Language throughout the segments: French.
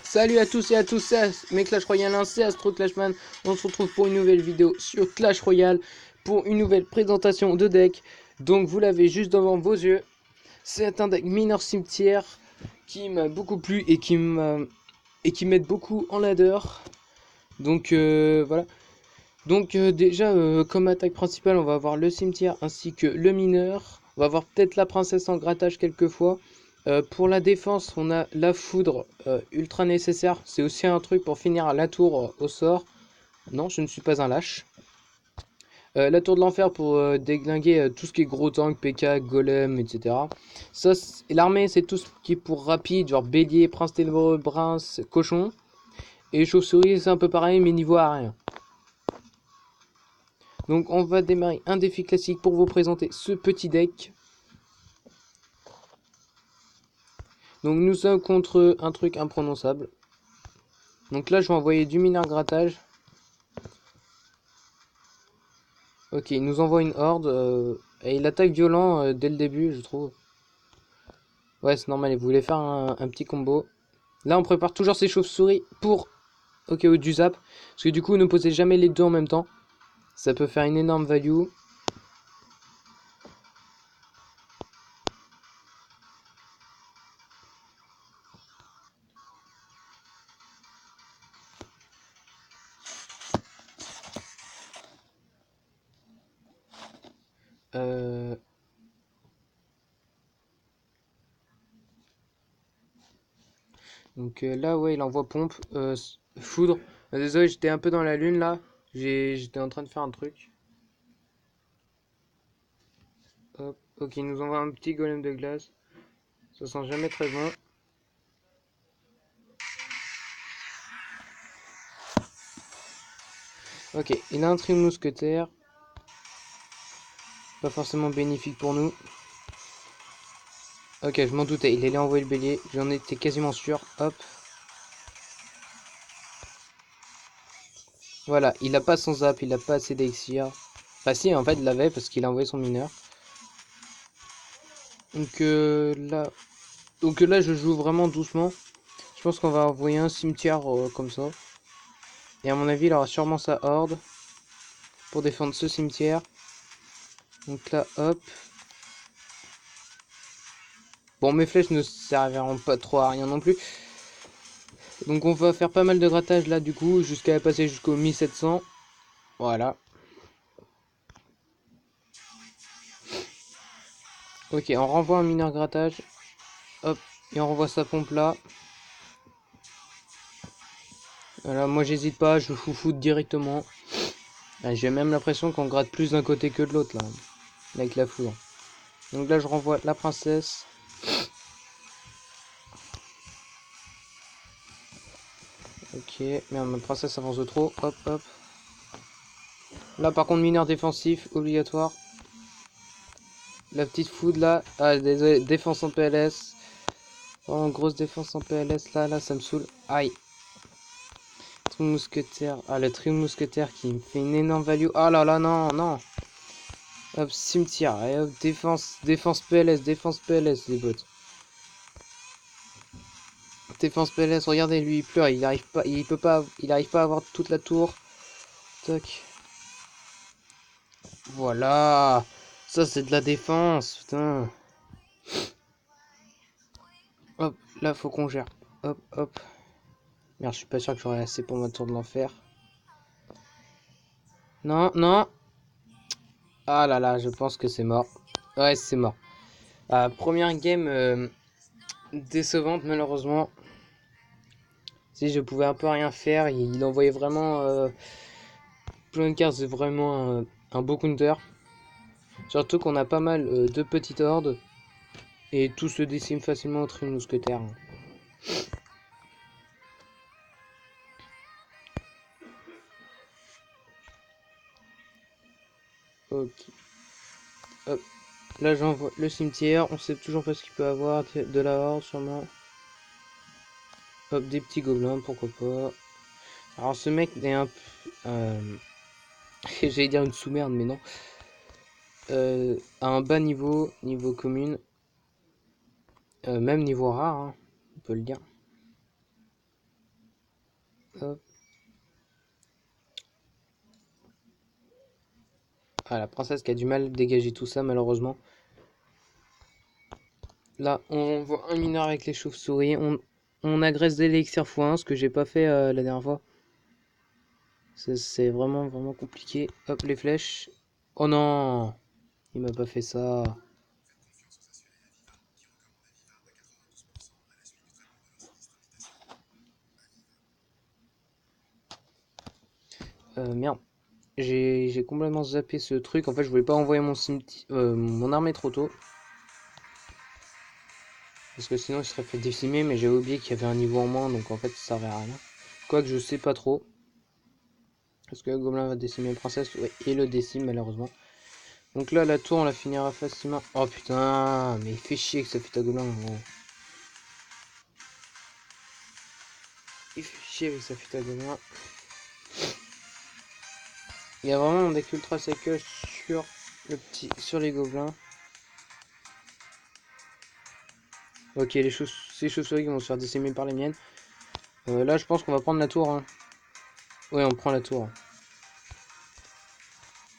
Salut à tous et à tous, c'est mes Clash Royale, c'est Astro Clashman. On se retrouve pour une nouvelle vidéo sur Clash Royale, pour une nouvelle présentation de deck. Donc vous l'avez juste devant vos yeux. C'est un deck mineur cimetière qui m'a beaucoup plu et qui m'aide beaucoup en ladder. Donc voilà. Donc déjà comme attaque principale, on va avoir le cimetière ainsi que le mineur. On va avoir peut-être la princesse en grattage quelquefois. Pour la défense, on a la foudre ultra nécessaire. C'est aussi un truc pour finir à la tour au sort. Non, je ne suis pas un lâche. La tour de l'enfer pour déglinguer tout ce qui est gros tank, PK, golem, etc. Ça, l'armée, c'est tout ce qui est pour rapide, genre bélier, prince ténébreux, brince, cochon. Et chauve-souris, c'est un peu pareil, mais niveau à rien. Donc on va démarrer un défi classique pour vous présenter ce petit deck. Donc nous sommes contre un truc imprononçable. Donc là je vais envoyer du mineur grattage. Ok, il nous envoie une horde. Et il attaque violent dès le début, je trouve. Ouais, c'est normal, il voulait faire un petit combo. Là on prépare toujours ses chauves-souris pour au cas où du zap. Parce que du coup ne posez jamais les deux en même temps. Ça peut faire une énorme value. Donc là, ouais, il envoie pompe. Foudre. Désolé, j'étais un peu dans la lune là. J'étais en train de faire un truc. Hop. Ok, il nous envoie un petit golem de glace. Ça sent jamais très bon. Ok, il a un trio mousquetaire. Pas forcément bénéfique pour nous. Ok, je m'en doutais, il allait envoyer le bélier. J'en étais quasiment sûr. Hop. Voilà, il a pas son zap, il a pas assez d'élixir. Enfin si, en fait, il l'avait parce qu'il a envoyé son mineur. Donc là, je joue vraiment doucement. Je pense qu'on va envoyer un cimetière comme ça. Et à mon avis, il aura sûrement sa horde pour défendre ce cimetière. Donc là, hop. Bon, mes flèches ne serviront pas trop à rien non plus. Donc on va faire pas mal de grattage là du coup, jusqu'à passer jusqu'au 1700. Voilà. Ok, on renvoie un mineur grattage. Hop, et on renvoie sa pompe là. Voilà, moi j'hésite pas, je foufoute directement. J'ai même l'impression qu'on gratte plus d'un côté que de l'autre là, avec la foudre. Donc là je renvoie la princesse. Ok, merde, ma princesse avance de trop. Hop, hop. Là par contre mineur défensif, obligatoire. La petite foudre là. Ah désolé, défense en PLS. Oh, grosse défense en PLS là, ça me saoule. Aïe. Trio mousquetaire. Ah, le trio mousquetaire qui me fait une énorme value. Oh là là, non, non. Hop, cimetière. Et hop, défense PLS, les bots. Défense PLS, regardez, lui, il pleure. Il arrive pas, il arrive pas à avoir toute la tour. Toc. Voilà. Ça, c'est de la défense, putain. Hop, là, faut qu'on gère. Hop, hop. Merde, je suis pas sûr que j'aurai assez pour ma tour de l'enfer. Non, non. Ah là là, je pense que c'est mort. Ouais, c'est mort. Première game décevante malheureusement. Si je pouvais un peu rien faire, il envoyait vraiment plein de cartes, c'est vraiment un beau counter. Surtout qu'on a pas mal de petites hordes et tout se décime facilement entre une mousquetaire. Ok. Hop. Là j'envoie le cimetière, on sait toujours pas ce qu'il peut avoir, de la horde sûrement. Hop, des petits gobelins, pourquoi pas. Alors ce mec est un peu... j'allais dire une sous-merde, mais non. À un bas niveau, niveau commune. Même niveau rare, hein, on peut le dire. Hop. Ah, la princesse qui a du mal à dégager tout ça, malheureusement. Là, on voit un mineur avec les chauves-souris. On agresse des élixirs x1, ce que j'ai pas fait la dernière fois. C'est vraiment, vraiment compliqué. Hop, les flèches. Oh non! Il m'a pas fait ça. Merde. J'ai complètement zappé ce truc. En fait, je voulais pas envoyer mon armée trop tôt. Parce que sinon, il serait fait décimer. Mais j'ai oublié qu'il y avait un niveau en moins. Donc en fait, ça servait à rien. Quoique, je sais pas trop. Est-ce que le gobelin va décimer la princesse? Oui, il le décime malheureusement. Donc là, la tour, on la finira facilement. Oh putain, mais il fait chier que ça fait ta gobelin. Gros. Il fait chier avec sa fuite à gobelin. Il y a vraiment un deck ultra cycle sur les gobelins. Ok, ces chauves-souris qui vont se faire décimer par les miennes. Là, je pense qu'on va prendre la tour. Hein. Ouais, on prend la tour.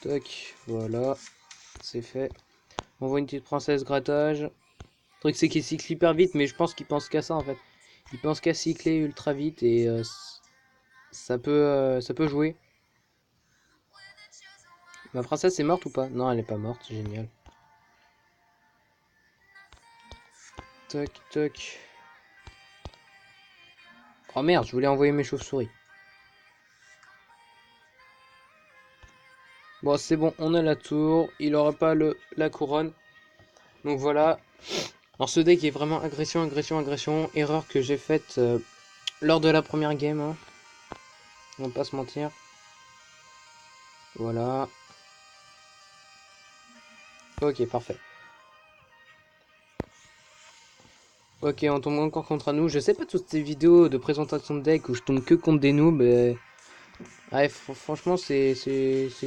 Tac, voilà. C'est fait. On voit une petite princesse grattage. Le truc, c'est qu'il cycle hyper vite, mais je pense qu'il pense qu'à ça en fait. Il pense qu'à cycler ultra vite et ça peut jouer. Ma princesse est morte ou pas? Non, elle est pas morte, génial. Toc, toc. Oh merde, je voulais envoyer mes chauves-souris. Bon, c'est bon, on a la tour. Il aura pas la couronne. Donc voilà. Alors ce deck est vraiment agression, agression, agression. Erreur que j'ai faite lors de la première game. Hein. On va pas se mentir. Voilà. Ok, parfait. Ok, on tombe encore contre nous. Je sais pas toutes ces vidéos de présentation de deck où je tombe que contre des noobs. Ouais, franchement, c'est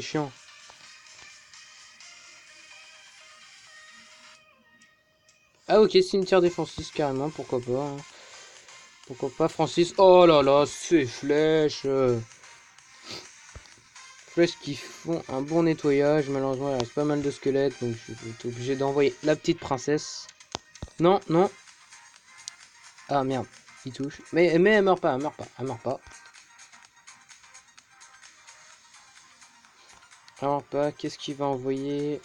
chiant. Ah ok, cimetière défensif carrément, pourquoi pas. Hein. Pourquoi pas Francis. Oh là là, ces flèches. Flèches qui font un bon nettoyage. Malheureusement, il reste pas mal de squelettes, donc je vais être obligé d'envoyer la petite princesse. Non, non. Ah merde, il touche. Mais elle meurt pas, elle meurt pas, elle meurt pas. Elle meurt pas, qu'est-ce qu'il va envoyer?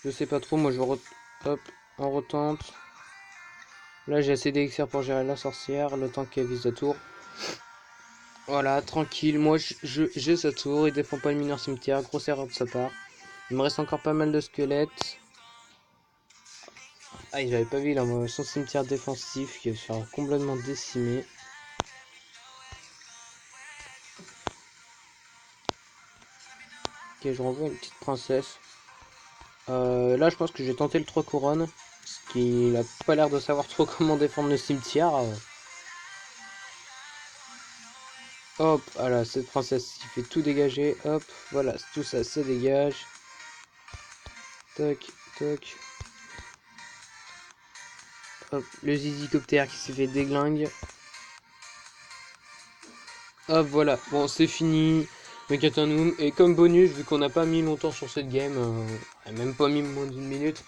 Je sais pas trop, moi je hop, on retente. Là j'ai assez d'élixir pour gérer la sorcière, le temps qu'elle vise la tour. Voilà, tranquille, moi j'ai sa tour, il défend pas le mineur cimetière, grosse erreur de sa part. Il me reste encore pas mal de squelettes. Ah, j'avais pas vu là, moi, son cimetière défensif qui va se faire complètement décimer. Ok, je renvoie une petite princesse. Là, je pense que j'ai tenté le 3 couronnes. Parce qu'il a pas l'air de savoir trop comment défendre le cimetière. Hop, voilà, cette princesse qui fait tout dégager. Hop, voilà, tout ça se dégage. Toc, toc. Hop, le zizicoptère qui s'est fait déglingue. Hop, voilà, bon, c'est fini. Mekatanoum. Et comme bonus, vu qu'on n'a pas mis longtemps sur cette game, même pas mis moins d'une minute,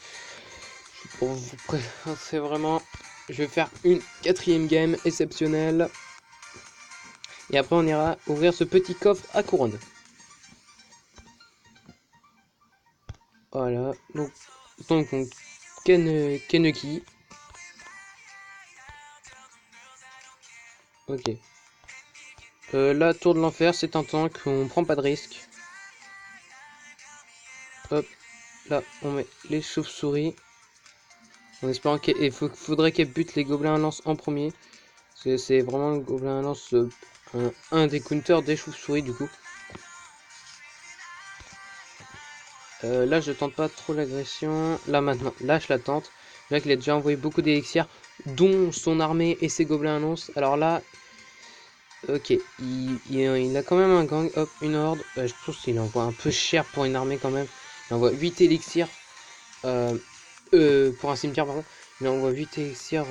pour vous présenter vraiment, je vais faire une quatrième game exceptionnelle. Et après, on ira ouvrir ce petit coffre à couronne. Voilà, donc on Keneki. Ok. La tour de l'enfer, c'est un tank, on prend pas de risque. Hop, là, on met les chauves-souris. En espérant qu'il faudrait qu'elle bute les gobelins à lance en premier. C'est vraiment le gobelin à lance un des counters des chauves-souris du coup. Là, je tente pas trop l'agression. Là, maintenant, là, je la tente. Là qu'il a déjà envoyé beaucoup d'élixirs. dont son armée et ses gobelins annoncent. Alors là, ok, il a quand même un gang, hop, une horde. Je pense qu'il envoie un peu cher pour une armée quand même. Il envoie 8 élixirs pour un cimetière, pardon. Il envoie 8 élixirs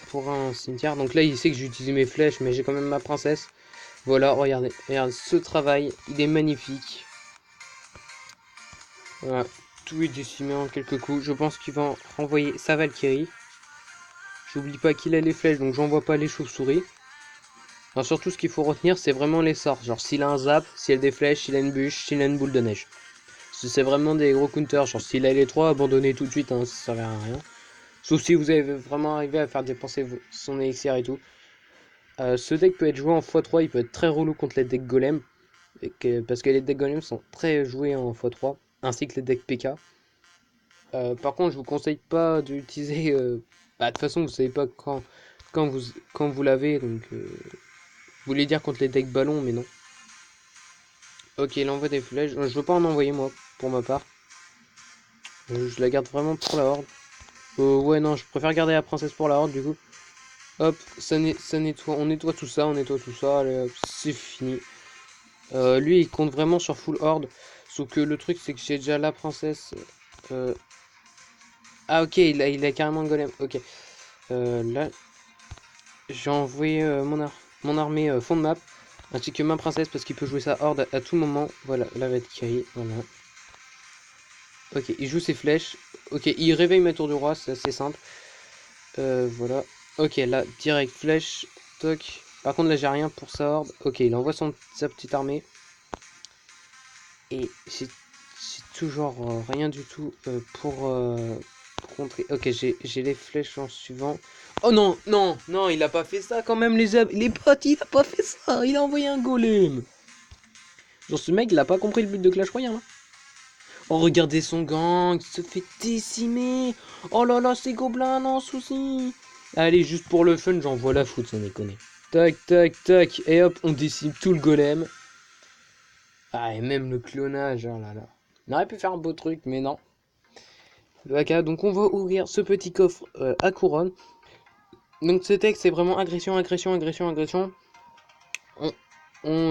pour un cimetière. Donc là, il sait que j'ai utilisé mes flèches, mais j'ai quand même ma princesse. Voilà, regardez, regarde ce travail, il est magnifique. Voilà, tout est décimé en quelques coups. Je pense qu'il va renvoyer sa Valkyrie. J'oublie pas qu'il a les flèches, donc j'envoie pas les chauves-souris. Alors surtout, ce qu'il faut retenir, c'est vraiment les sorts. Genre, s'il a un zap, s'il a des flèches, s'il a une bûche, s'il a une boule de neige. C'est vraiment des gros counters. Genre, s'il a les trois, abandonnez tout de suite, hein, ça sert à rien. Sauf si vous avez vraiment arrivé à faire dépenser son élixir et tout. Ce deck peut être joué en x3, il peut être très relou contre les decks golem. Parce que les decks golem sont très joués en x3, ainsi que les decks PK. Par contre, je vous conseille pas d'utiliser. Bah, de toute façon, vous savez pas quand vous l'avez, donc. Vous voulez dire contre les decks ballons, mais non. Ok, il envoie des flèches. Je veux pas en envoyer moi, pour ma part. Je la garde vraiment pour la horde. Ouais, non, je préfère garder la princesse pour la horde du coup. Hop, ça nettoie, on nettoie tout ça, allez hop, c'est fini. Lui, il compte vraiment sur full horde. Sauf que le truc, c'est que j'ai déjà la princesse. Euh... Ah, ok, il a carrément le golem. Ok. Là, j'ai envoyé mon armée fond de map. Ainsi que ma princesse, parce qu'il peut jouer sa horde à tout moment. Voilà, la Valkyrie, voilà. Ok, il joue ses flèches. Ok, il réveille ma tour du roi, c'est assez simple. Voilà. Ok, là, direct flèche. Toc. Par contre, là, j'ai rien pour sa horde. Ok, il envoie sa petite armée. Et j'ai toujours rien du tout pour contrer. Ok, j'ai les flèches en suivant. Oh non, non, non, il a pas fait ça quand même, les potes, il a pas fait ça. Il a envoyé un golem. Genre, ce mec, il a pas compris le but de Clash Royale. Hein. Oh, regardez son gang, il se fait décimer. Oh là là, ces gobelins, non, souci. Allez, juste pour le fun, j'envoie la foot, sans déconner. Tac, tac, tac. Et hop, on décime tout le golem. Ah, et même le clonage, oh là là. On aurait pu faire un beau truc, mais non. Ok, donc on va ouvrir ce petit coffre à couronne. Donc ce texte, c'est vraiment agression, agression, agression, agression.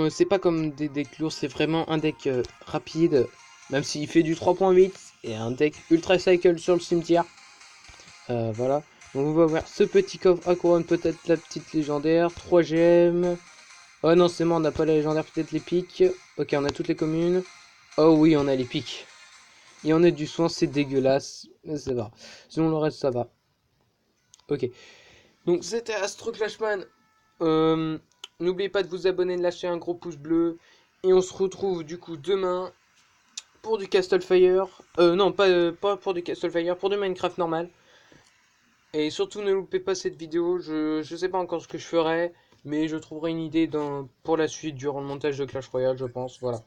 C'est pas comme des decks lourds, c'est vraiment un deck rapide. Même s'il fait du 3.8 et un deck ultra cycle sur le cimetière. Voilà. Donc on va voir ce petit coffre à couronne, peut-être la petite légendaire, 3 gemmes. Oh non, c'est mort, on n'a pas la légendaire, peut-être les pics. Ok, on a toutes les communes. Oh oui, on a les pics. Et on a du soin, c'est dégueulasse. Mais ça va. Sinon le reste, ça va. Ok. Donc c'était Astro Clashman. N'oubliez pas de vous abonner, de lâcher un gros pouce bleu. Et on se retrouve du coup demain pour du Castlefire. Non, pas pour du Castlefire, pour du Minecraft normal. Et surtout ne loupez pas cette vidéo, je sais pas encore ce que je ferai, mais je trouverai une idée pour la suite durant le montage de Clash Royale, je pense, voilà.